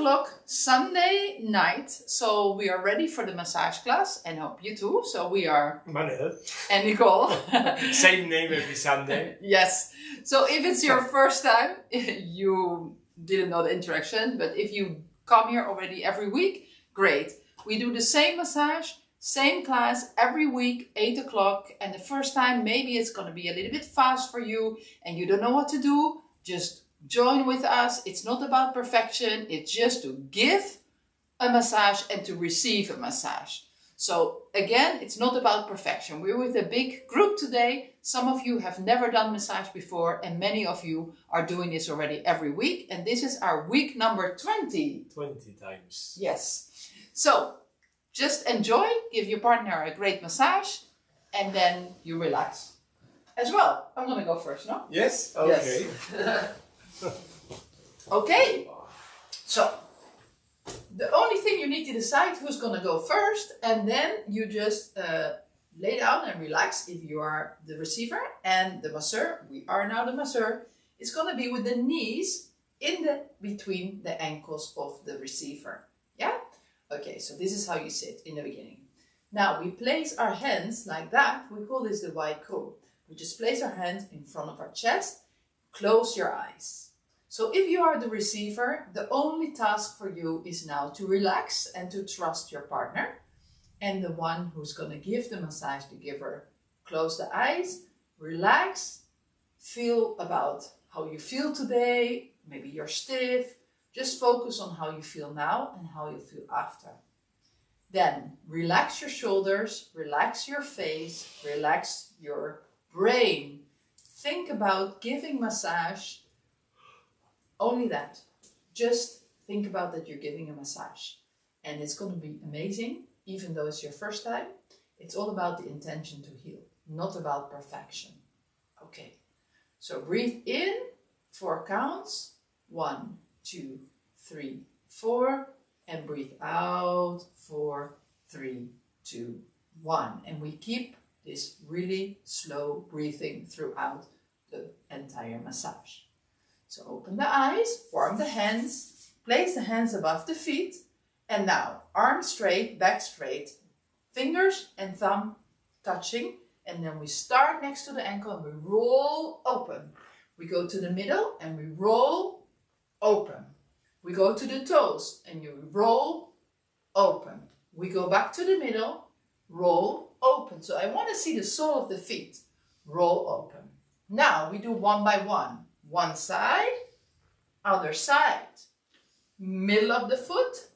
o'clock Sunday night. So we are ready for the massage class and hope you too. So we are Manuel. and Nicole. Same name every Sunday. Yes. So if it's your first time, you didn't know the interaction. But if you come here already every week, great. We do the same massage, same class every week, 8 o'clock. And the first time, maybe it's going to be a little bit fast for you and you don't know what to do. Just join with us. It's not about perfection. It's just to give a massage and to receive a massage. So again, it's not about perfection. We're with a big group today. Some of you have never done massage before and many of you are doing this already every week. And this is our week number 20. 20 times. Yes. So just enjoy, give your partner a great massage and then you relax as well. I'm going to go first, no? Yes? Okay. Yes. Okay, so the only thing you need to decide who's going to go first, and then you just lay down and relax if you are the receiver, and the masseur, we are now the masseur, is going to be with the knees in the between the ankles of the receiver. Yeah? Okay, so this is how you sit in the beginning. Now we place our hands like that. We call this the white crow. We just place our hands in front of our chest. Close your eyes. So if you are the receiver, the only task for you is now to relax and to trust your partner. And the one who's going to give the massage, the giver, close the eyes, relax, feel about how you feel today. Maybe you're stiff. Just focus on how you feel now and how you feel after. Then relax your shoulders, relax your face, relax your brain. Think about giving massage. Only that. Just think about that you're giving a massage. And it's going to be amazing, even though it's your first time. It's all about the intention to heal, not about perfection. Okay. So breathe in 4 counts. 1, 2, 3, 4. And breathe out 4, 3, 2, 1. And we keep this really slow breathing throughout the entire massage. So open the eyes, warm the hands, place the hands above the feet, and now arms straight, back straight, fingers and thumb touching, and then we start next to the ankle and we roll open. We go to the middle and we roll open. We go to the toes and you roll open. We go back to the middle, roll open. So I want to see the sole of the feet. Roll open. Now we do one by one. One side, other side. Middle of the foot,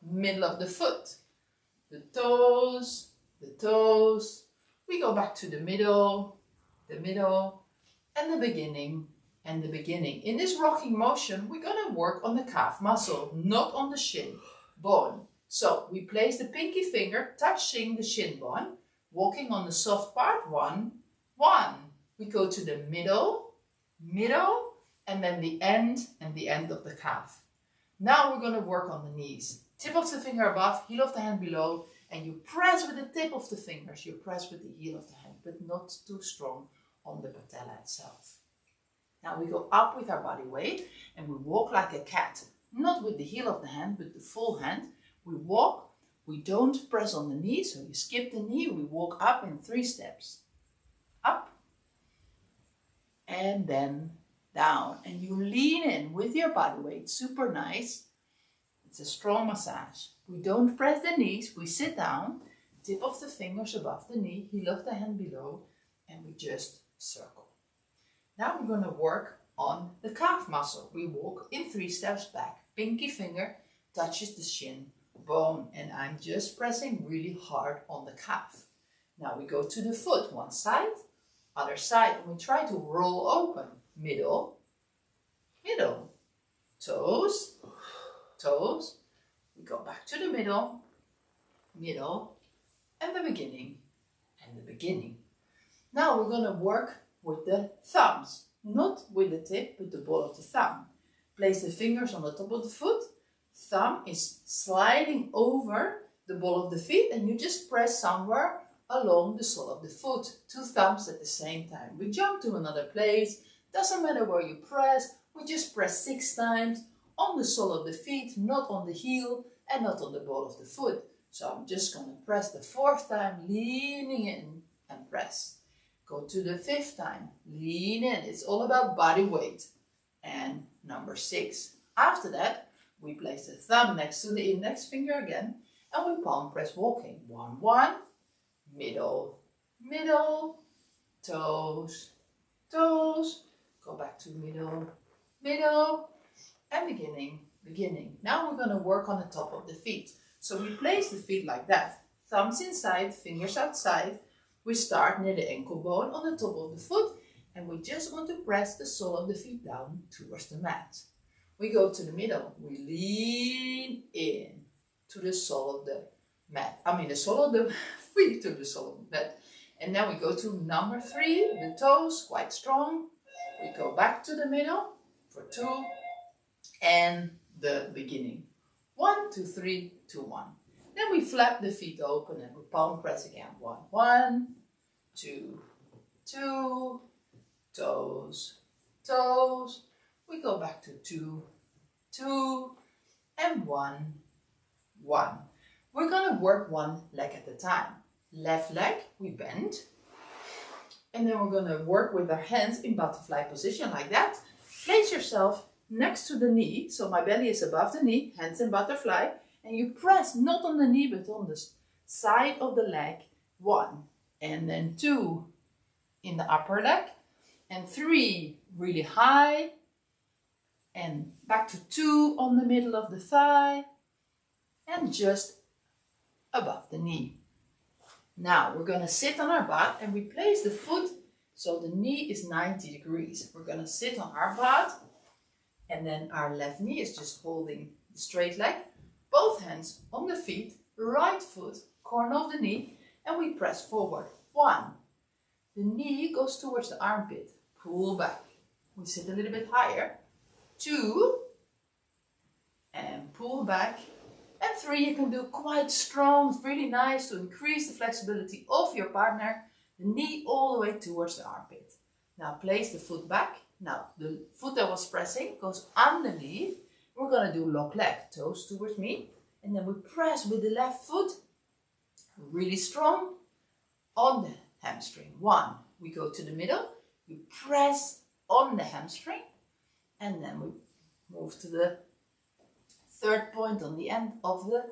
middle of the foot. The toes, the toes. We go back to the middle, and the beginning, and the beginning. In this rocking motion, we're going to work on the calf muscle, not on the shin bone. So we place the pinky finger touching the shin bone, walking on the soft part, 1, 1. We go to the middle, and then the end and the end of the calf. Now we're going to work on the knees. Tip of the finger above, heel of the hand below, and you press with the tip of the fingers. You press with the heel of the hand, but not too strong on the patella itself. Now we go up with our body weight and we walk like a cat, not with the heel of the hand, but the full hand. We walk, we don't press on the knee, so you skip the knee, we walk up in 3 steps. Up, and then down. And you lean in with your body weight, super nice. It's a strong massage. We don't press the knees, we sit down, tip of the fingers above the knee, heel of the hand below, and we just circle. Now we're going to work on the calf muscle. We walk in 3 steps back. Pinky finger touches the shin bone, and I'm just pressing really hard on the calf. Now we go to the foot, one side, other side, and we try to roll open. Middle, toes, toes. We go back to the middle, and the beginning, Now we're going to work with the thumbs, not with the tip, but the ball of the thumb. Place the fingers on the top of the foot. Thumb is sliding over the ball of the feet, and you just press somewhere along the sole of the foot. 2 thumbs at the same time. We jump to another place. Doesn't matter where you press. We just press 6 times on the sole of the feet, not on the heel and not on the ball of the foot. So I'm just going to press the 4th time, leaning in and press. Go to the 5th time, lean in. It's all about body weight. And number 6. After that, we place the thumb next to the index finger again and we palm press walking. 1, 1, middle, middle, toes, toes. Go back to middle, middle, and beginning, beginning. Now we're going to work on the top of the feet. So we place the feet like that. Thumbs inside, fingers outside. We start near the ankle bone on the top of the foot and we just want to press the sole of the feet down towards the mat. We go to the middle. We lean in to the sole of the mat. The sole of the feet to the sole of the mat. And then we go to number 3, the toes, quite strong. We go back to the middle for 2 and the beginning. 1, 2, 3, 2, 1. Then we flap the feet open and we palm press again. 1, 1, 2, 2, toes, toes. We go back to 2, 2, and 1, 1. We're going to work one leg at a time. Left leg, we bend. And then we're going to work with our hands in butterfly position like that. Place yourself next to the knee. So my belly is above the knee, hands in butterfly. And you press not on the knee, but on the side of the leg. 1. And then 2 in the upper leg. And 3 really high. And back to 2 on the middle of the thigh. And just above the knee. Now we're going to sit on our butt and we place the foot so the knee is 90 degrees. We're going to sit on our butt and then our left knee is just holding the straight leg. Both hands on the feet, right foot, corner of the knee, and we press forward. 1. The knee goes towards the armpit. Pull back. We sit a little bit higher. 2. And pull back. And 3, you can do quite strong. It's really nice to increase the flexibility of your partner. The knee all the way towards the armpit. Now place the foot back. Now the foot that was pressing goes underneath. We're going to do lock leg, toes towards me. And then we press with the left foot, really strong, on the hamstring. 1, we go to the middle. We press on the hamstring. And then we move to the 3rd point on the end of the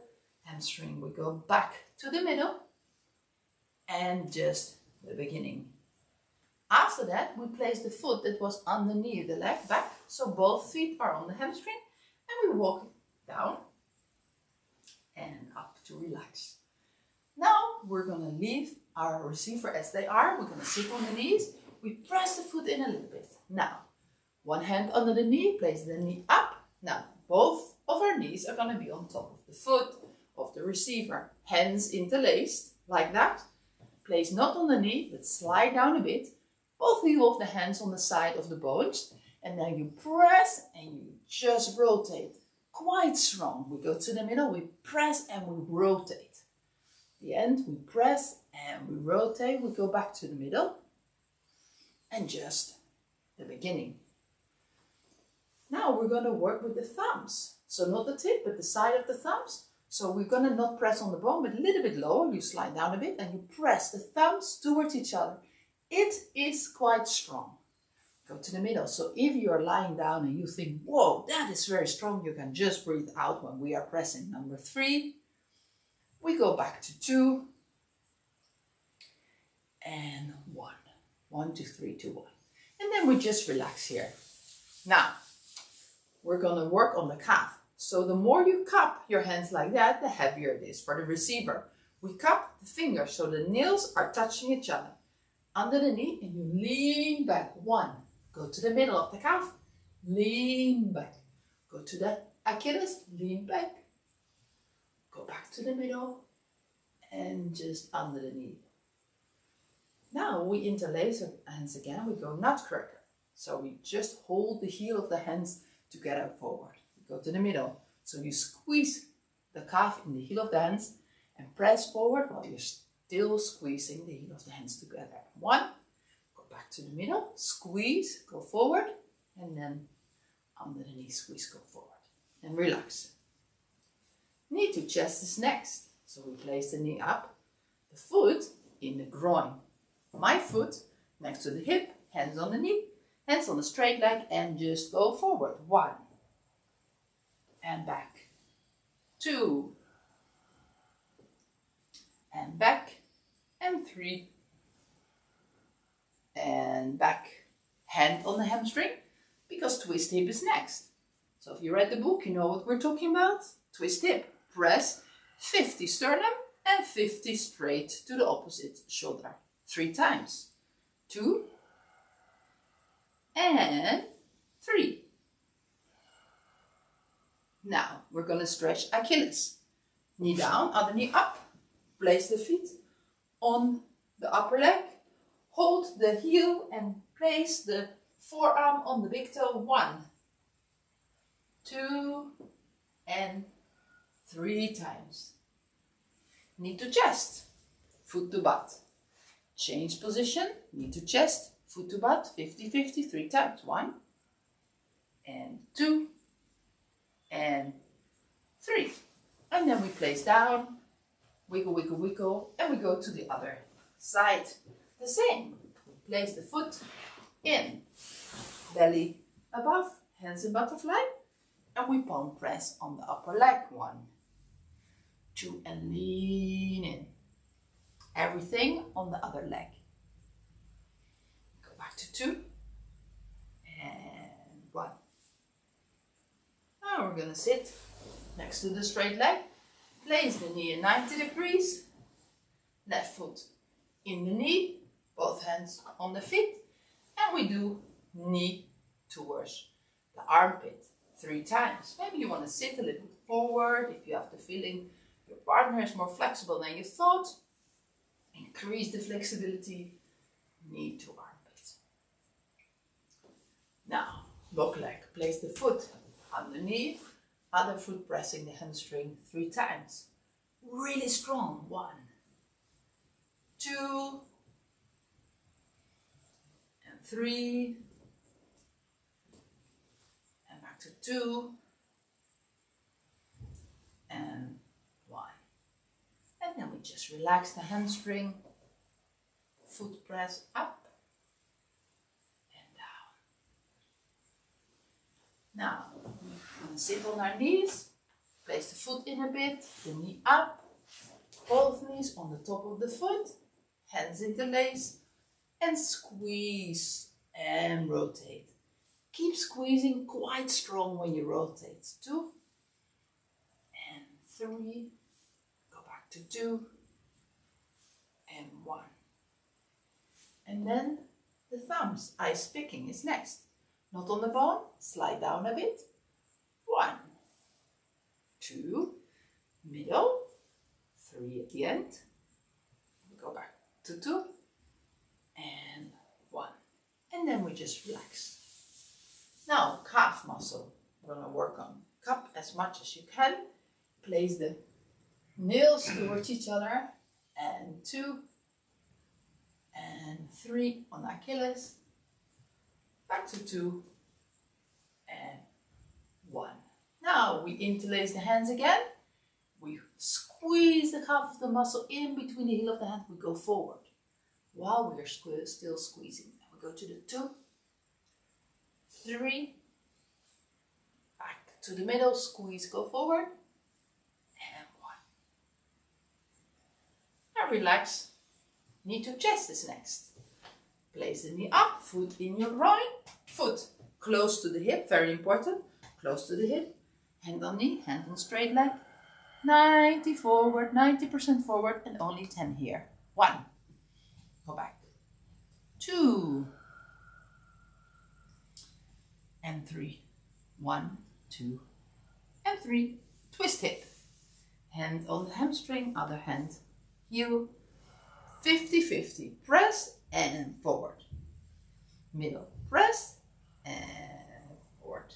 hamstring. We go back to the middle and just the beginning. After that, we place the foot that was underneath the leg back, so both feet are on the hamstring, and we walk down and up to relax. Now we're going to leave our receiver as they are. We're going to sit on the knees. We press the foot in a little bit. Now, one hand under the knee, place the knee up. Now, both of our knees are going to be on top of the foot of the receiver. Hands interlaced, like that. Place not on the knee, but slide down a bit. Both of the hands on the side of the bones. And then you press and you just rotate. Quite strong. We go to the middle, we press and we rotate. The end, we press and we rotate. We go back to the middle. And just the beginning. Now we're going to work with the thumbs. So not the tip, but the side of the thumbs. So we're going to not press on the bone, but a little bit lower. You slide down a bit and you press the thumbs towards each other. It is quite strong. Go to the middle. So if you are lying down and you think, whoa, that is very strong, you can just breathe out when we are pressing. Number 3. We go back to 2. And 1. 1, 2, 3, 2, 1. And then we just relax here. Now, we're going to work on the calf. So the more you cup your hands like that, the heavier it is for the receiver. We cup the fingers so the nails are touching each other. Under the knee and you lean back. 1. Go to the middle of the calf. Lean back. Go to the Achilles. Lean back. Go back to the middle. And just under the knee. Now we interlace our hands again. We go nutcracker. So we just hold the heel of the hands together forward. We go to the middle. So you squeeze the calf in the heel of the hands and press forward while you're still squeezing the heel of the hands together. 1. Go back to the middle. Squeeze. Go forward. And then under the knee, squeeze, go forward. and relax. Knee to chest is next. So we place the knee up, the foot in the groin. My foot next to the hip, hands on the knee, hands on the straight leg, and just go forward. 1. And back. 2. And back. And 3. And back. Hand on the hamstring, because twist hip is next. So if you read the book, you know what we're talking about. Twist hip. Press 50 sternum and 50 straight to the opposite shoulder. 3 times. 2 and 3. Now we're going to stretch Achilles. Knee down, other knee up. Place the feet on the upper leg. Hold the heel and place the forearm on the big toe. 1, 2 and 3 times. Knee to chest, foot to butt. Change position, knee to chest, foot to butt, 50-50, 3 times. 1 and 2 and 3. And then we place down, wiggle, wiggle, wiggle, and we go to the other side. The same. Place the foot in, belly above, hands in butterfly, and we palm press on the upper leg. 1, 2, and lean in. Everything on the other leg. Go back to 2 and 1. Now we're going to sit next to the straight leg. Place the knee in 90 degrees. Left foot in the knee, both hands on the feet, and we do knee towards the armpit 3 times. Maybe you want to sit a little forward if you have the feeling your partner is more flexible than you thought. Increase the flexibility, knee to armpit. Now, lock leg. Place the foot underneath, other foot pressing the hamstring 3 times. Really strong. 1, 2, and 3, and back to 2, and 1. And then we just relax the hamstring, foot press up and down. Now, we're going to sit on our knees, place the foot in a bit, the knee up, both knees on the top of the foot, hands interlace, and squeeze and rotate. Keep squeezing quite strong when you rotate. 2 and 3. Go back to 2 and 1. And then the thumbs, eyes picking is next. Not on the bone, slide down a bit. 1, 2, middle, 3 at the end. Go back to 2 and 1. And then we just relax. Now, calf muscle. We're going to work on cup as much as you can. Place the nails towards each other. And 2 and 3 on Achilles. Back to 2 and 1. Now we interlace the hands again. We squeeze the calf of the muscle in between the heel of the hand. We go forward while we're still squeezing. We go to the 2, 3, back to the middle, squeeze, go forward, and 1. Now relax. Knee to chest is next. Place the knee up, foot in your groin, foot close to the hip, very important, close to the hip, hand on knee, hand on straight leg, 90 forward, 90% forward, and only 10 here. 1, go back, 2, and 3, 1, 2, and 3, twist hip, hand on the hamstring, other hand, heel, 50-50, press and forward, middle, press and forward,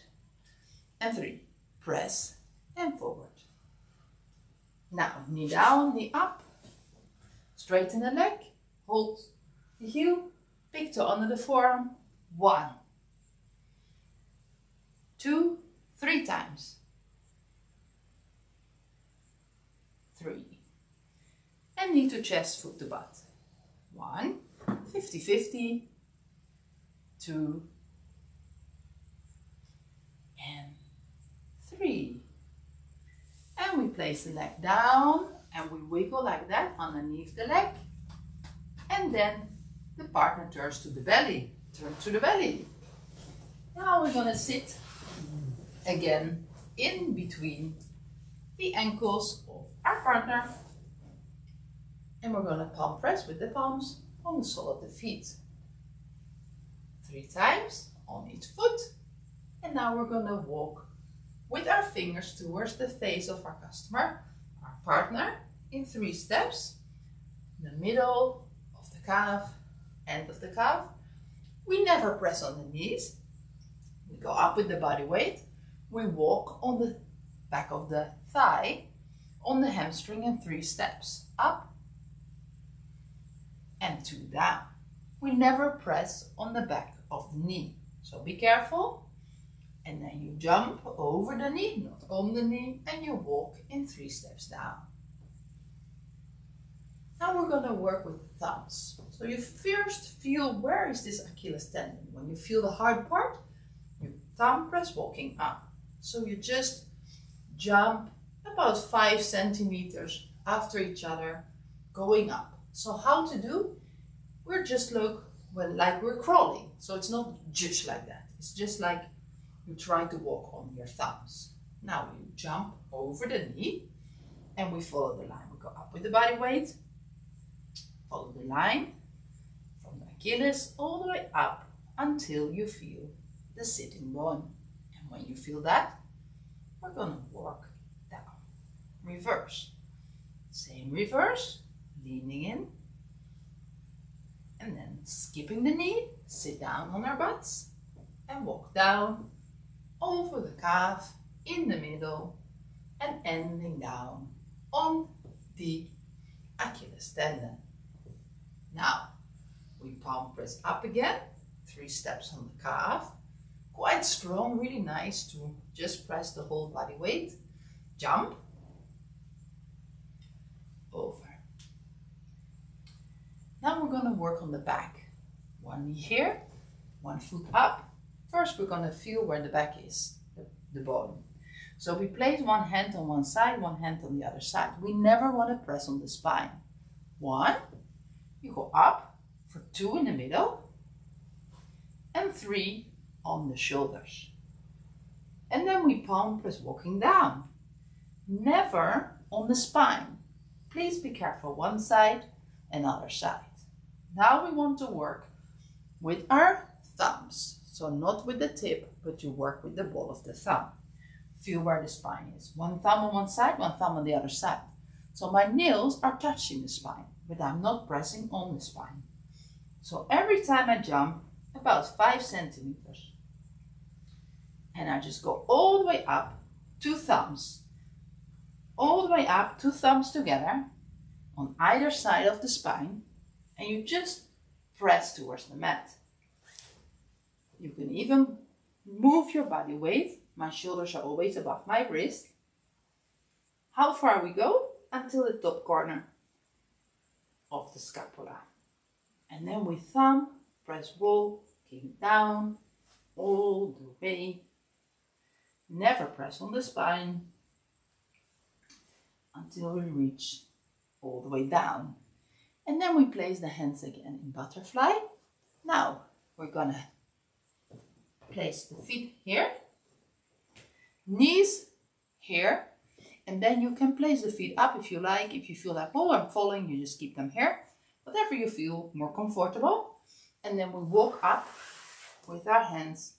and 3, press and forward. Now, knee down, knee up, straighten the leg, hold the heel, big toe under the forearm, 1, 2, 3 times, 3. And knee to chest, foot to butt. 1, 50-50, 2, and 3. And we place the leg down and we wiggle like that underneath the leg. And then the partner turns to the belly. Turn to the belly. Now we're going to sit again in between the ankles of our partner. And we're going to palm press with the palms on the sole of the feet. 3 times on each foot. And now we're going to walk with our fingers towards the face of our customer, our partner, in 3 steps. The middle of the calf, end of the calf. We never press on the knees. We go up with the body weight. We walk on the back of the thigh, on the hamstring in 3 steps. Up and 2 down. We never press on the back of the knee. So be careful. And then you jump over the knee, not on the knee, and you walk in 3 steps down. Now we're going to work with the thumbs. So you first feel where is this Achilles tendon. When you feel the hard part, you thumb press walking up. So you just jump about 5 centimeters after each other, going up. So how to do? We're just like we're crawling. So it's not just like that. It's just like you try to walk on your thumbs. Now you jump over the knee and we follow the line. We go up with the body weight. Follow the line from the Achilles all the way up until you feel the sitting bone. And when you feel that, we're going to work down. Reverse. Same reverse, leaning in. And then skipping the knee, sit down on our butts and walk down over the calf in the middle and ending down on the Achilles tendon. Now, we palm press up again, 3 steps on the calf. Quite strong, really nice to just press the whole body weight. Jump. Over. Now we're going to work on the back. 1 knee here, 1 foot up. First we're going to feel where the back is, the bone. So we place 1 hand on one side, 1 hand on the other side. We never want to press on the spine. 1. You go up for 2 in the middle and 3 on the shoulders. And then we palm press walking down. Never on the spine. Please be careful, one side and other side. Now we want to work with our thumbs. So not with the tip, but you work with the ball of the thumb. Feel where the spine is. 1 thumb on one side, 1 thumb on the other side. So my nails are touching the spine, but I'm not pressing on the spine. So every time I jump, about 5 centimeters. And I just go all the way up, 2 thumbs. All the way up, 2 thumbs together on either side of the spine. And you just press towards the mat. You can even move your body weight. My shoulders are always above my wrist. How far we go? Until the top corner of the scapula. And then with thumb, press walking down all the way. Never press on the spine until we reach all the way down. And then we place the hands again in butterfly. Now we're gonna place the feet here, knees here, and then you can place the feet up if you like. If you feel like, oh, I'm falling, you just keep them here. Whatever you feel more comfortable. And then we walk up with our hands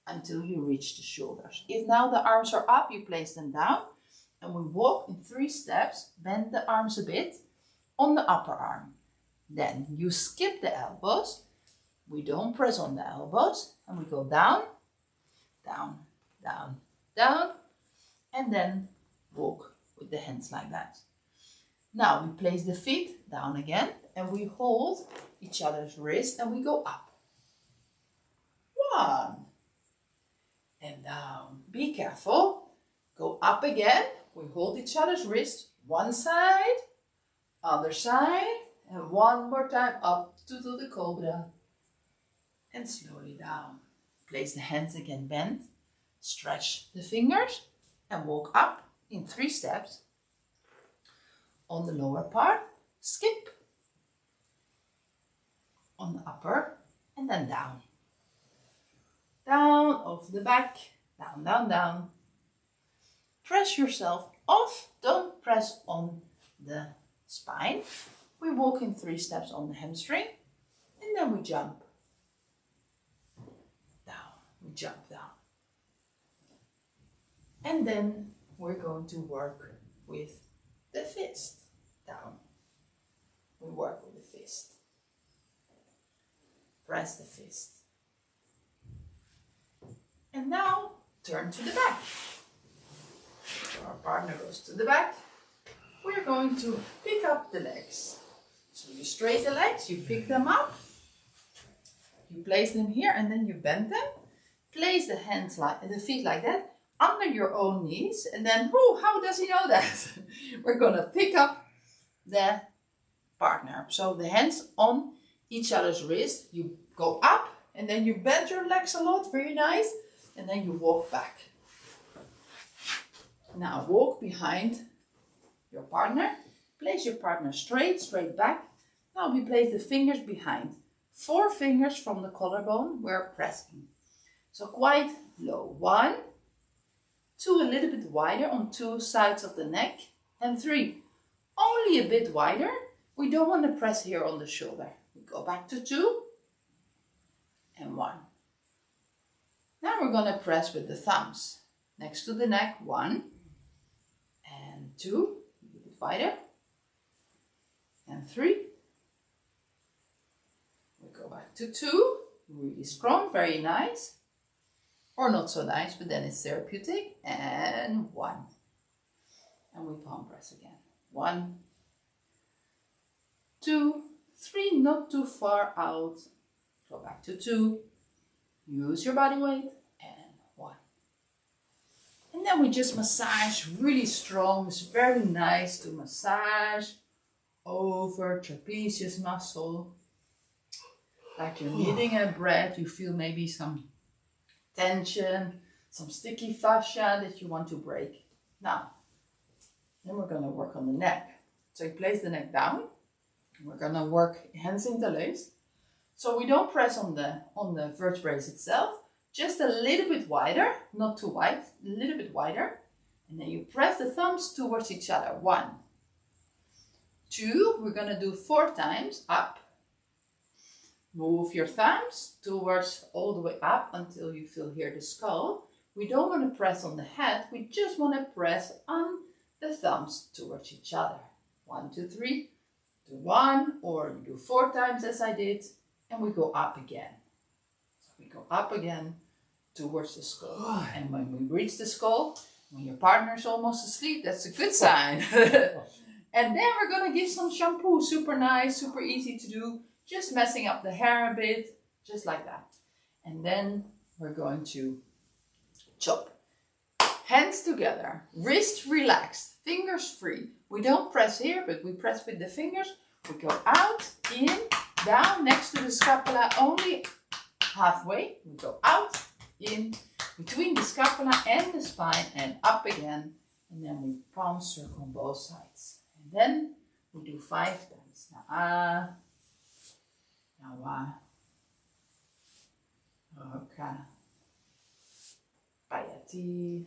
until you reach the shoulders. If now the arms are up, you place them down. And we walk in 3 steps, bend the arms a bit on the upper arm. Then you skip the elbows. We don't press on the elbows. And we go down, down, down, down. And then walk with the hands like that. Now we place the feet down again. And we hold each other's wrist and we go up. 1. And down. Be careful. Go up again. we hold each other's wrist, one side, other side, and one more time up to the cobra. And slowly down. Place the hands again bent, stretch the fingers, and walk up in 3 steps. On the lower part, skip. On the upper, and then down. Down, over the back, down, down, down. Press yourself off, don't press on the spine. We walk in 3 steps on the hamstring, and then we jump. Down, we jump down. And then we're going to work with the fist. Down. We work with the fist. Press the fist. And now turn to the back. So our partner goes to the back. We're going to pick up the legs. So you straighten the legs, you pick them up. You place them here and then you bend them. Place the hands like the feet like that under your own knees. And then, oh, how does he know that? We're going to pick up the partner. So the hands on each other's wrist. You go up and then you bend your legs a lot. Very nice. And then you walk back. Now walk behind your partner. Place your partner straight back. Now we place the fingers behind. 4 fingers from the collarbone, we're pressing. So quite low. 1, 2, a little bit wider on 2 sides of the neck. And 3, only a bit wider. We don't want to press here on the shoulder. We go back to 2 and 1. Now we're going to press with the thumbs. Next to the neck, 1 and 2, a little bit wider. And 3. We go back to 2, really strong, very nice. Or not so nice, but then it's therapeutic. And 1. And we palm press again. 1, 2, 3, not too far out. Go back to 2. Use your body weight. And 1. And then we just massage really strong. It's very nice to massage over trapezius muscle. Like you're kneading a bread, you feel maybe some tension, some sticky fascia that you want to break. Now, then we're going to work on the neck. So you place the neck down. We're going to work hands interlaced. So we don't press on the vertebrae itself, just a little bit wider, not too wide, a little bit wider. And then you press the thumbs towards each other. 1, 2, we're going to do 4 times up. Move your thumbs towards all the way up until you feel here the skull. We don't want to press on the head, we just want to press on the thumbs towards each other. 1, 2, 3, do 1, or you do 4 times as I did, and we go up again. So we go up again towards the skull. And when we reach the skull, when your partner's almost asleep, that's a good sign. And then we're going to give some shampoo. Super nice, super easy to do. Just messing up the hair a bit, just like that. And then we're going to chop. Hands together, wrist relaxed, fingers free. We don't press here, but we press with the fingers. We go out, in, down, next to the scapula, only halfway. We go out, in, between the scapula and the spine, and up again. And then we palm circle on both sides. And then we do 5 times. Now, Oka, Payati,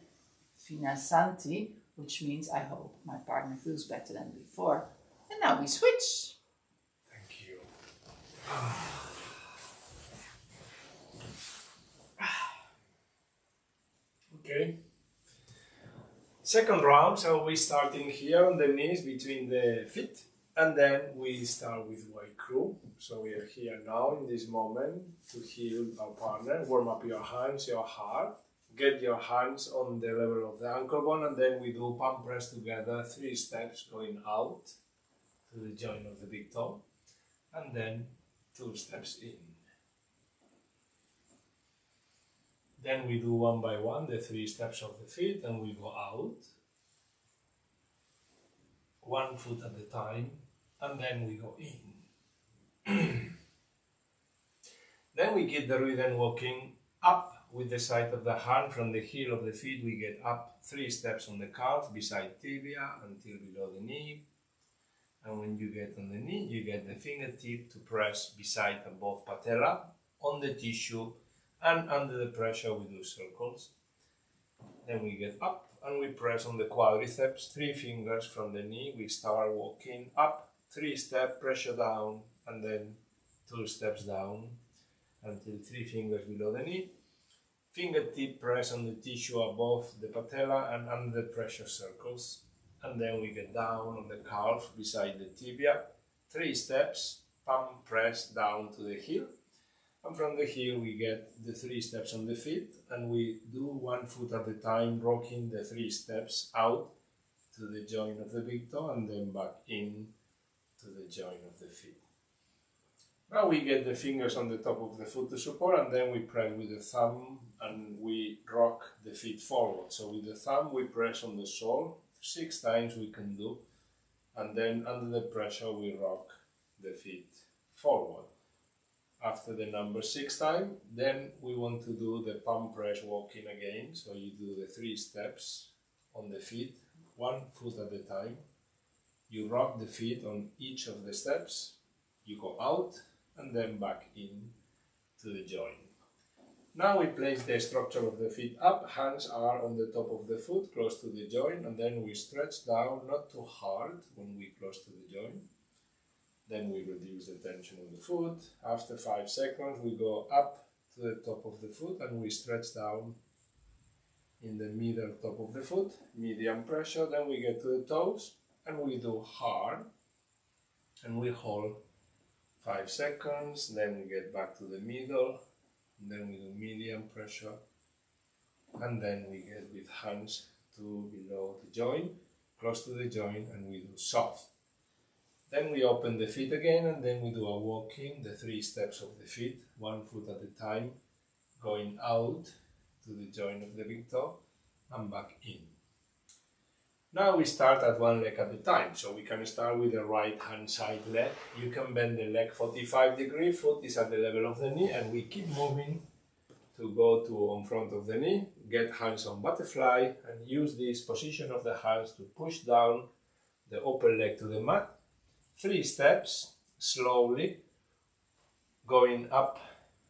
Finasanti, which means I hope my partner feels better than before. And now we switch. Thank you. Okay. Second round, so we starting here on the knees between the feet. And then we start with white crew. So we are here now in this moment to heal our partner. Warm up your hands, your heart. Get your hands on the level of the ankle bone, and then we do palm press together, 3 steps going out to the joint of the big toe, and then 2 steps in. Then we do one by one the 3 steps of the feet, and we go out. 1 foot at a time, and then we go in. Then we get the rhythm walking up with the side of the hand. From the heel of the feet we get up 3 steps on the calf beside tibia until below the knee. And when you get on the knee, you get the fingertip to press beside above patella on the tissue, and under the pressure we do circles. Then we get up and we press on the quadriceps, 3 fingers from the knee. We start walking up, 3 steps, pressure down, and then 2 steps down until 3 fingers below the knee. Fingertip press on the tissue above the patella and under the pressure circles. And then we get down on the calf beside the tibia, 3 steps, palm press down to the heel. And from the heel we get the 3 steps on the feet, and we do 1 foot at a time, rocking the 3 steps out to the joint of the big toe and then back in to the joint of the feet. Now we get the fingers on the top of the foot to support, and then we press with the thumb and we rock the feet forward. So with the thumb we press on the sole, 6 times we can do, and then under the pressure we rock the feet forward. After the number 6 time, then we want to do the palm press walking again. So you do the 3 steps on the feet, 1 foot at a time. You rock the feet on each of the steps, you go out and then back in to the joint. Now we place the structure of the feet up, hands are on the top of the foot, close to the joint, and then we stretch down, not too hard when we close to the joint. Then we reduce the tension of the foot. After 5 seconds we go up to the top of the foot and we stretch down in the middle top of the foot, medium pressure. Then we get to the toes and we do hard and we hold 5 seconds. Then we get back to the middle, and then we do medium pressure, and then we get with hands to below the joint, close to the joint, and we do soft. Then we open the feet again, and then we do a walking, the 3 steps of the feet, 1 foot at a time, going out to the joint of the big toe and back in. Now we start at 1 leg at a time, so we can start with the right hand side leg. You can bend the leg 45 degrees, foot is at the level of the knee, and we keep moving to go to in front of the knee, get hands on butterfly, and use this position of the hands to push down the upper leg to the mat. 3 steps, slowly, going up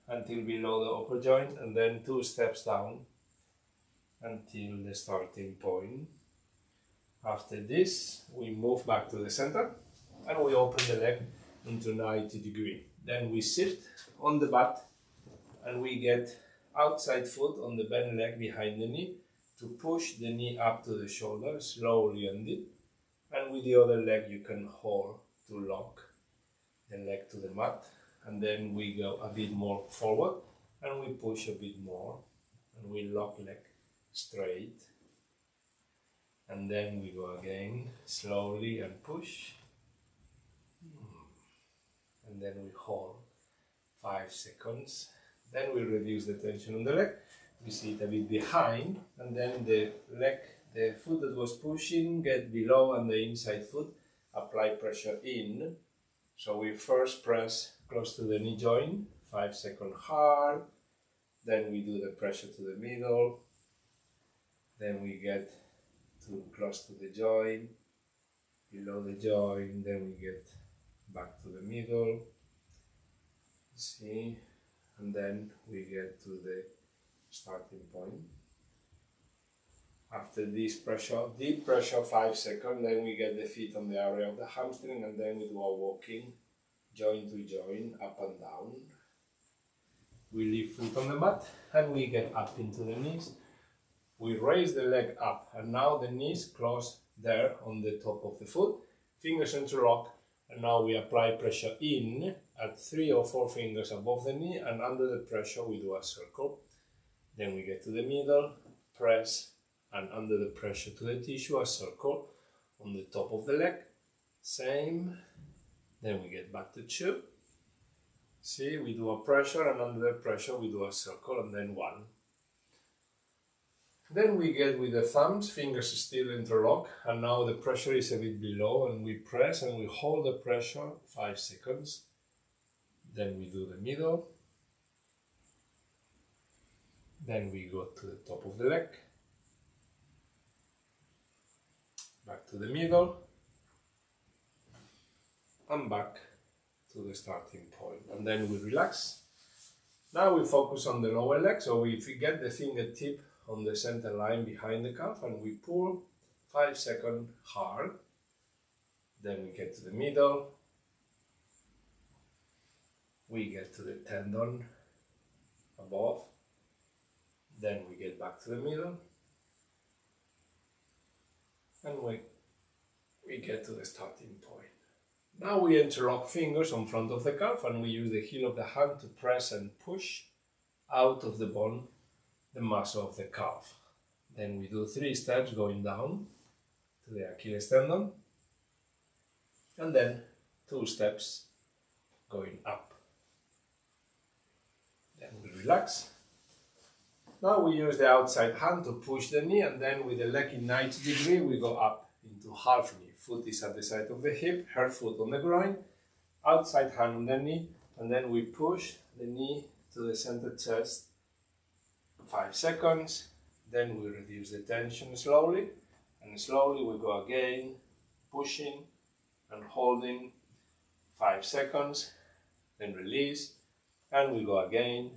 until below the upper joint, and then 2 steps down until the starting point. After this, we move back to the center and we open the leg into 90 degrees. Then we sit on the butt and we get outside foot on the bent leg behind the knee to push the knee up to the shoulder, slowly and deep. And with the other leg you can hold to lock the leg to the mat, and then we go a bit more forward and we push a bit more and we lock leg straight, and then we go again slowly and push, and then we hold 5 seconds. Then we reduce the tension on the leg, we sit a bit behind, and then the leg, the foot that was pushing, get below, and the inside foot apply pressure in. So we first press close to the knee joint, 5 seconds hard, then we do the pressure to the middle, then we get to close to the joint, below the joint, then we get back to the middle, see, and then we get to the starting point. After this pressure, deep pressure, 5 seconds, then we get the feet on the area of the hamstring, and then we do a walking, joint to joint, up and down. We leave foot on the mat and we get up into the knees. We raise the leg up, and now the knees close there on the top of the foot, fingers interlock, and now we apply pressure in at 3 or 4 fingers above the knee, and under the pressure we do a circle. Then we get to the middle, press, and under the pressure to the tissue, a circle on the top of the leg, same. Then we get back to 2. See, we do a pressure, and under the pressure we do a circle, and then 1. Then we get with the thumbs, fingers still interlock, and now the pressure is a bit below, and we press and we hold the pressure 5 seconds. Then we do the middle. Then we go to the top of the leg, back to the middle, and back to the starting point. And then we relax. Now we focus on the lower leg, so if we get the fingertip on the center line behind the calf and we pull 5 seconds hard, then we get to the middle, we get to the tendon above, then we get back to the middle, and we get to the starting point. Now we interlock fingers on front of the calf and we use the heel of the hand to press and push out of the bone the muscle of the calf. Then we do 3 steps going down to the Achilles tendon, and then 2 steps going up. Then we relax. Now we use the outside hand to push the knee, and then with the leg in 90 degrees we go up into half knee. Foot is at the side of the hip, her foot on the groin, outside hand on the knee, and then we push the knee to the center chest 5 seconds. Then we reduce the tension slowly, and slowly we go again, pushing and holding 5 seconds, then release, and we go again,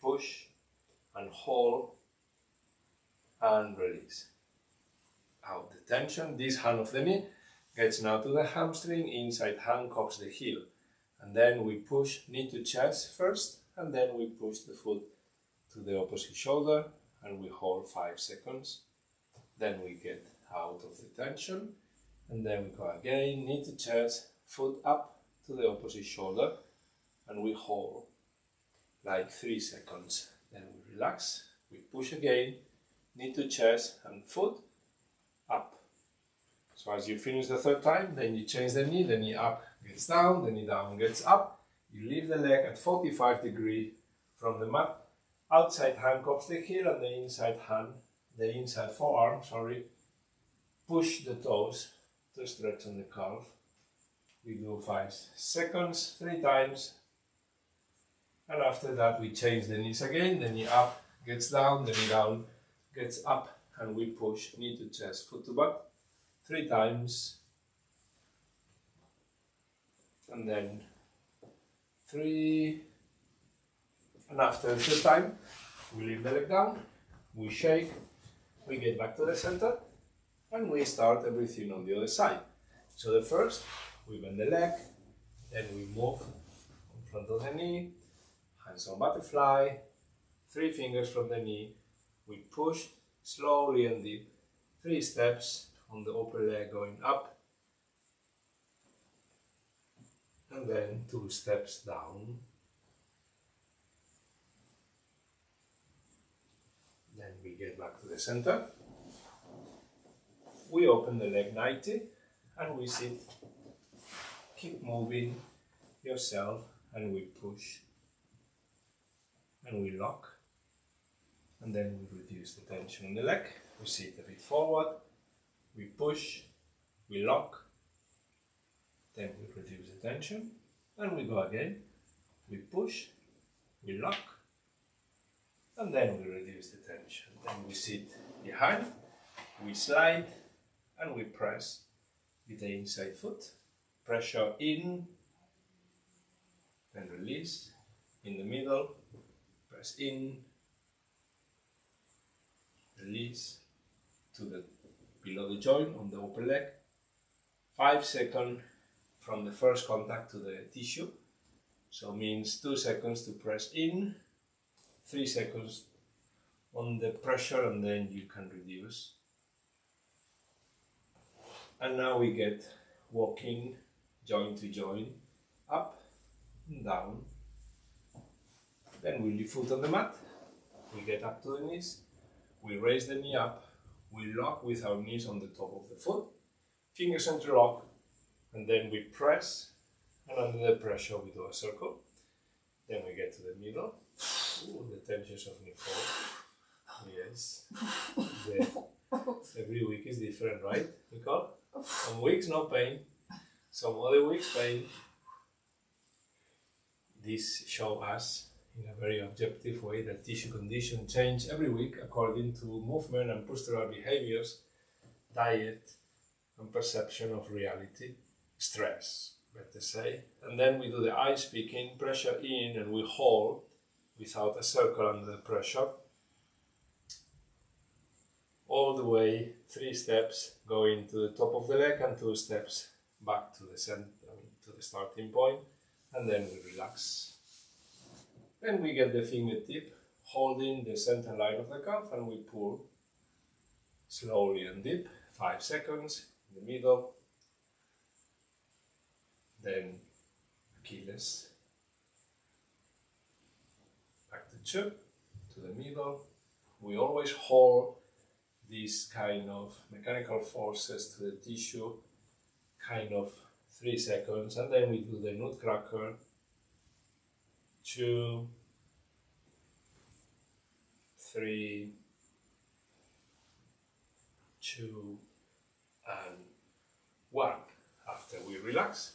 push and hold and release. Out the tension. This hand of the knee gets now to the hamstring, inside hand cups the heel, and then we push knee to chest first, and then we push the foot to the opposite shoulder and we hold 5 seconds. Then we get out of the tension, and then we go again, knee to chest, foot up to the opposite shoulder, and we hold like 3 seconds. Then we relax, we push again, knee to chest and foot up. So as you finish the 3rd time, then you change the knee up gets down, the knee down gets up. You leave the leg at 45 degrees from the mat. Outside hand cups the heel, and the inside forearm, push the toes to straighten the calf. We do 5 seconds, 3 times. And after that we change the knees again, the knee up gets down, the knee down gets up, and we push knee to chest, foot to back 3 times, and then 3, and after the 3rd time we leave the leg down, we shake, we get back to the center, and we start everything on the other side. So the first, we bend the leg, then we move in front of the knee, hands on butterfly, 3 fingers from the knee, we push slowly and deep, 3 steps on the upper leg going up, and then 2 steps down. Then we get back to the center, we open the leg 90 and we sit, keep moving yourself, and we push and we lock, and then we reduce the tension on the leg, we sit a bit forward, we push, we lock, then we reduce the tension, and we go again, we push, we lock, and then we reduce the tension. Then we sit behind, we slide, and we press with the inside foot, pressure in, then release, in the middle, press in, release to the below the joint on the upper leg, 5 seconds from the first contact to the tissue, so means 2 seconds to press in, 3 seconds on the pressure, and then you can reduce. And now we get walking joint to joint, up and down. Then we leave foot on the mat, we get up to the knees, we raise the knee up, we lock with our knees on the top of the foot, fingers interlock, and then we press, and under the pressure we do a circle. Then we get to the middle. Ooh, the tensions of Nicole. Yes. Every week is different, right, Nicole? Some weeks no pain, some other weeks pain. This shows us in a very objective way that tissue condition change every week according to movement and postural behaviors, diet, and perception of reality, stress, better say. And then we do the ice picking, pressure in, and we hold without a circle under the pressure. All the way, 3 steps going to the top of the leg and 2 steps back to the center, to the starting point, and then we relax. Then we get the fingertip holding the center line of the calf and we pull slowly and deep, 5 seconds in the middle, then Achilles, back to 2, to the middle. We always hold these kind of mechanical forces to the tissue, kind of 3 seconds, and then we do the nutcracker, 2, 3, 2, and 1 after we relax.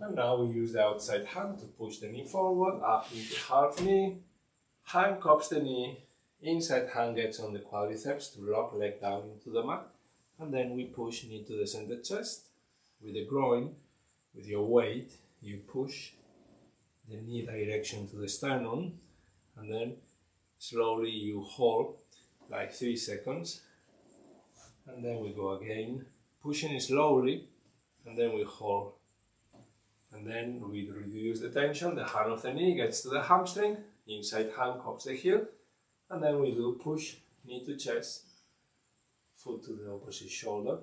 And now we use the outside hand to push the knee forward, up into half knee, hand cups the knee, inside hand gets on the quadriceps to lock leg down into the mat, and then we push knee to the center chest. With the groin, with your weight, you push the knee direction to the sternum, and then slowly you hold like 3 seconds, and then we go again, pushing it slowly, and then we hold, and then we reduce the tension. The hand of the knee gets to the hamstring, inside hand cups the heel, and then we do push knee to chest, foot to the opposite shoulder,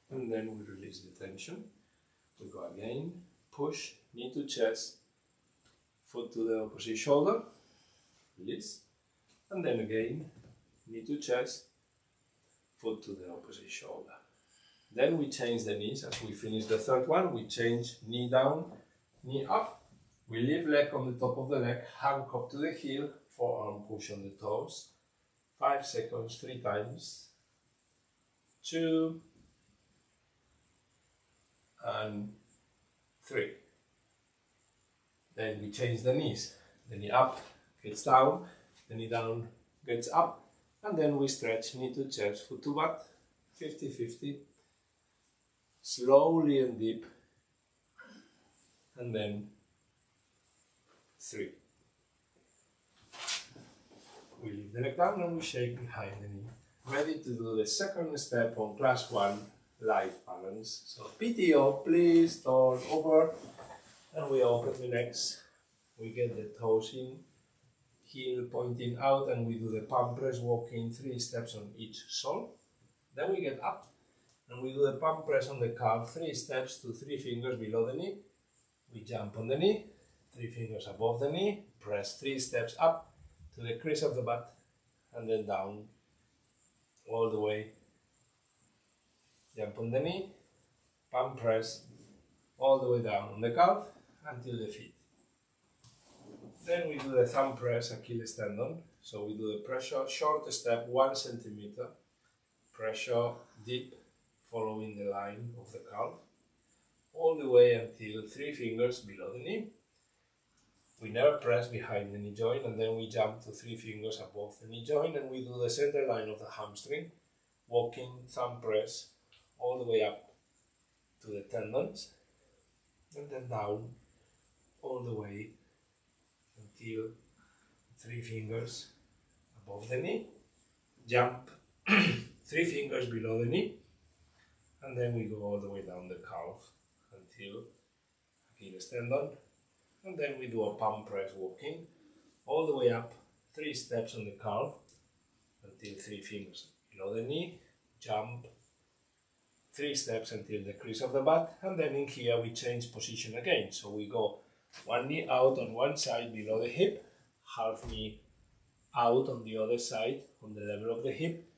and then we release the tension. We go again, push knee to chest, foot to the opposite shoulder, release, and then again, knee to chest, foot to the opposite shoulder. Then we change the knees. As we finish the third one, we change knee down, knee up. We leave leg on the top of the leg, hand cup to the heel, forearm push on the toes. 5 seconds, 3 times. 2 and 3. Then we change the knees. The knee up gets down, the knee down gets up, and then we stretch knee to chest, foot to butt, 50-50, slowly and deep, and then 3. We leave the leg down and we shake behind the knee. Ready to do the second step on class 1, life balance. So PTO, please, turn over, and we open the legs. We get the toes in, heel pointing out, and we do the palm press, walking 3 steps on each sole. Then we get up and we do the palm press on the calf, 3 steps to 3 fingers below the knee. We jump on the knee, 3 fingers above the knee, press 3 steps up to the crease of the butt, and then down all the way. Jump on the knee, palm press all the way down on the calf until the feet. Then we do the thumb press, Achilles tendon. So we do the pressure, short step, 1 centimeter, pressure deep, following the line of the calf, all the way until 3 fingers below the knee. We never press behind the knee joint, and then we jump to 3 fingers above the knee joint, and we do the center line of the hamstring, walking thumb press all the way up to the tendons, and then down all the way until 3 fingers above the knee, jump 3 fingers below the knee, and then we go all the way down the calf until Achilles tendon, and then we do a palm press walking all the way up 3 steps on the calf until 3 fingers below the knee, jump 3 steps until the crease of the butt, and then in here we change position again. So we go 1 knee out on one side below the hip, half knee out on the other side on the level of the hip,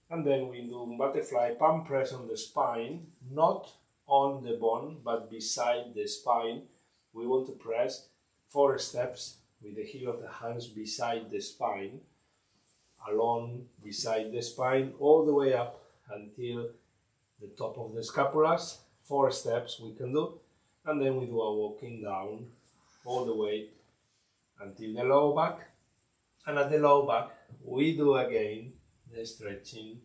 and then we do butterfly palm press on the spine, not on the bone but beside the spine. We want to press 4 steps with the heel of the hands beside the spine, along beside the spine, all the way up until the top of the scapulas. 4 steps we can do, and then we do a walking down all the way until the low back, and at the low back we do again the stretching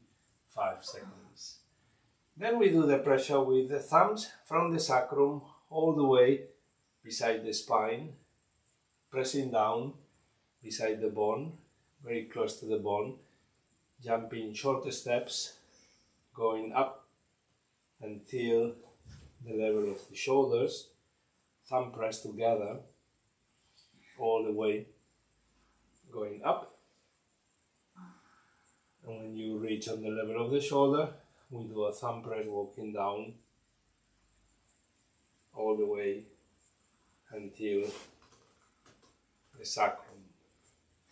5 seconds. Then we do the pressure with the thumbs from the sacrum all the way beside the spine, pressing down beside the bone, very close to the bone, jumping short steps, going up until the level of the shoulders, thumb press together, all the way going up. And when you reach on the level of the shoulder, we do a thumb press walking down all the way until the sacrum.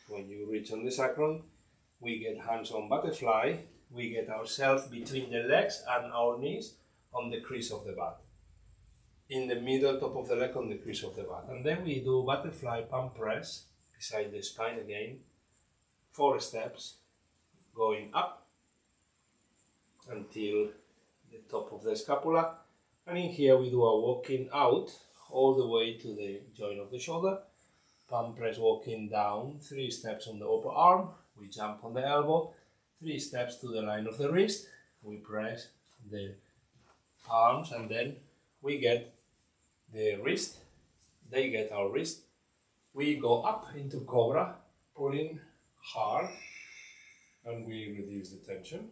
When you reach on the sacrum, we get hands on butterfly, we get ourselves between the legs and our knees on the crease of the butt. In the middle top of the leg on the crease of the butt. And then we do butterfly palm press beside the spine again, 4 steps, going up until the top of the scapula. And in here we do a walking out all the way to the joint of the shoulder, palm press walking down, 3 steps on the upper arm, we jump on the elbow, 3 steps to the line of the wrist, we press the arms, and then we get the wrist, they get our wrist, we go up into cobra, pulling hard, and we reduce the tension.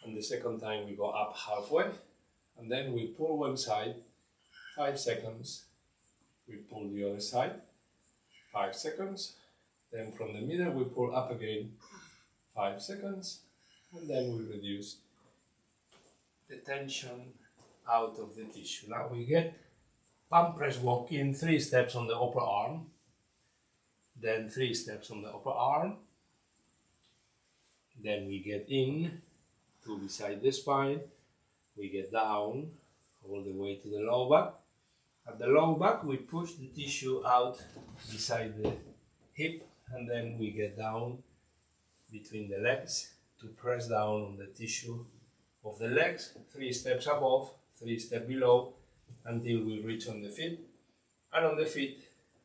And the second time we go up halfway, and then we pull one side, 5 seconds, we pull the other side, 5 seconds, then from the middle we pull up again, 5 seconds, and then we reduce the tension out of the tissue. Now we get palm press walking, 3 steps on the upper arm, then 3 steps on the upper arm, then we get in to beside the spine, we get down all the way to the low back. At the low back we push the tissue out beside the hip, and then we get down between the legs to press down on the tissue of the legs, 3 steps above, 3 steps below, until we reach on the feet. And on the feet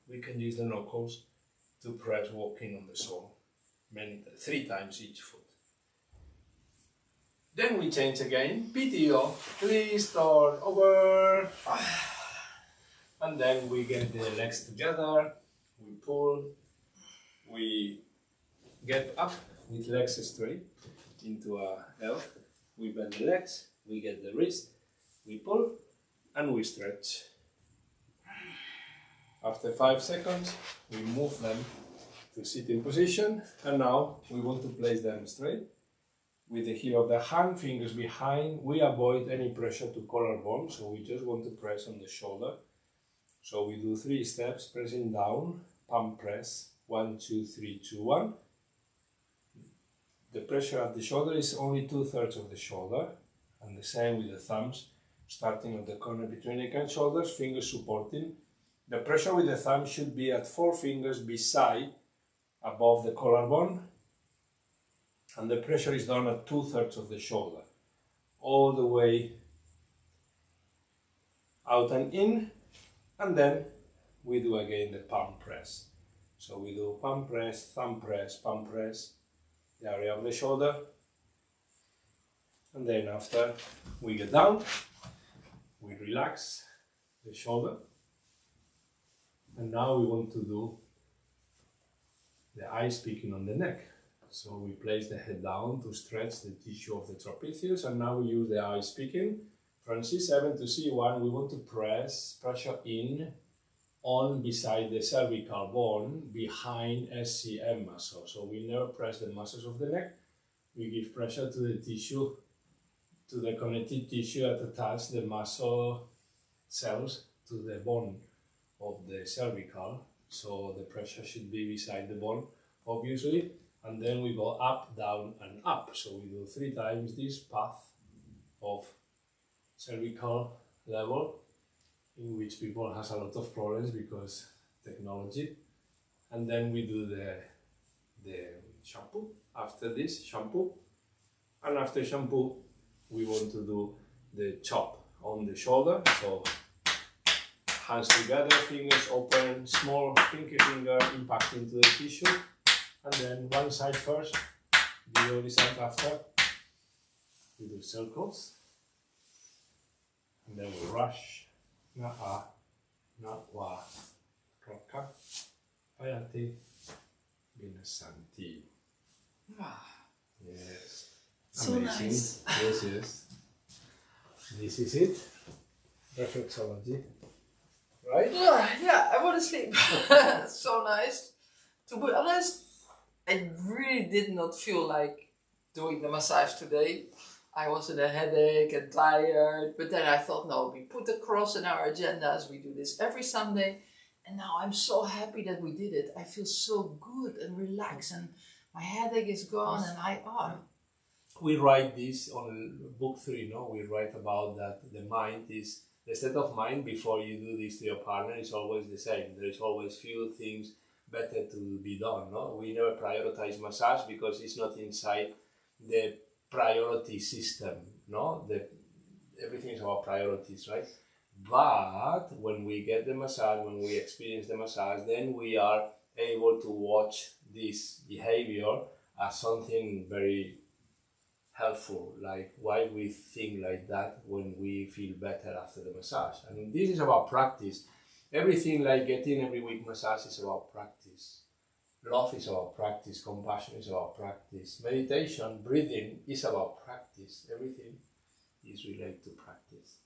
we can use the knuckles to press walking on the sole, 3 times each foot. Then we change again, PTO, please turn over, and then we get the legs together, we pull, we get up with legs straight into a L, we bend the legs, we get the wrist, we pull, and we stretch. After 5 seconds, we move them to sitting position, and now we want to place them straight. With the heel of the hand, fingers behind, we avoid any pressure to collarbone, so we just want to press on the shoulder. So we do 3 steps, pressing down, palm press, 1, 2, 3, 2, 1. The pressure at the shoulder is only 2/3 of the shoulder, and the same with the thumbs, starting at the corner between neck and shoulders, fingers supporting. The pressure with the thumb should be at 4 fingers beside, above the collarbone, and the pressure is done at 2/3 of the shoulder, all the way out and in, and then we do again the palm press. So we do palm press, thumb press, the area of the shoulder, and then after we get down, we relax the shoulder, and now we want to do the ice picking on the neck. So we place the head down to stretch the tissue of the trapezius, and now we use the ice picking. From C7 to C1, we want to pressure in, on beside the cervical bone, behind SCM muscle. So we never press the muscles of the neck, we give pressure to the tissue, to the connective tissue that attach the muscle cells to the bone of the cervical. So the pressure should be beside the bone, obviously. And then we go up, down, and up. So we do 3 times this path of cervical level, in which people has a lot of problems because technology. And then we do the shampoo. After this, shampoo. And after shampoo, we want to do the chop on the shoulder. So hands together, fingers open, small pinky finger impact into the tissue. And then one side first, the other side after. We do circles. And then we rush. Na-a, na-wa, roka, ayati, binasanti. Yes. So amazing. nice. Yes, yes. This is it. Reflexology. Right? Yeah, I want to sleep. So nice. To be honest, I really did not feel like doing the massage today. I was in a headache and tired, but then I thought, no, we put the cross in our agendas. We do this every Sunday. And now I'm so happy that we did it. I feel so good and relaxed, and my headache is gone, and we write this on book 3, no? We write about that the mind is, the state of mind before you do this to your partner is always the same. There is always few things better to be done, no? We never prioritize massage because it's not inside the priority system, no? Everything is about priorities, right? But when we get the massage, when we experience the massage, then we are able to watch this behavior as something very helpful, like why we think like that when we feel better after the massage. And this is about practice. Everything like getting every week massage is about practice. Love is about practice. Compassion is about practice. Meditation, breathing is about practice. Everything is related to practice.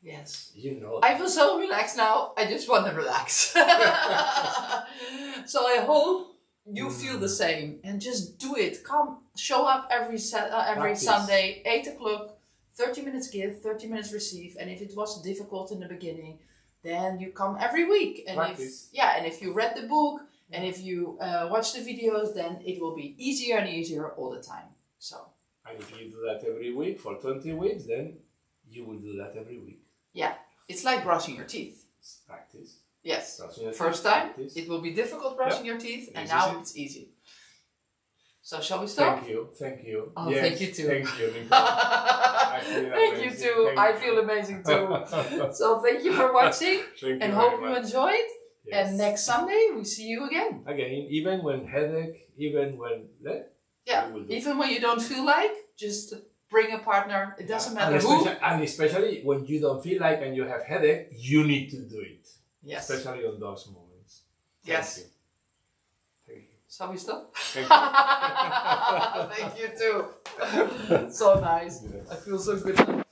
yes. You know. I feel so relaxed now. I just want to relax. So I hope you feel the same, and just do it. Come, show up every Sunday, 8 o'clock. 30 minutes give, 30 minutes receive. And if it was difficult in the beginning, then you come every week. And if you read the book and if you watch the videos, then it will be easier and easier all the time. So. And if you do that every week for 20 weeks, then you will do that every week. Yeah, it's like brushing your teeth. It's practice. Yes. Brushing First time, it will be difficult brushing your teeth, and now it's easy. So shall we stop? Thank you. Oh, yes, thank you too. Thank you, Nicole. Thank you too. I feel amazing too. So thank you for watching, and hope you enjoyed. Yes. And next Sunday we see you again. Again, even when headache, even when even when you don't feel like, just bring a partner. It doesn't matter who. And especially when you don't feel like and you have headache, you need to do it. Yes. Especially on those moments. Yes. Thank you. Shall we stop? Thank you. Thank you too. So nice. Yes. I feel so good.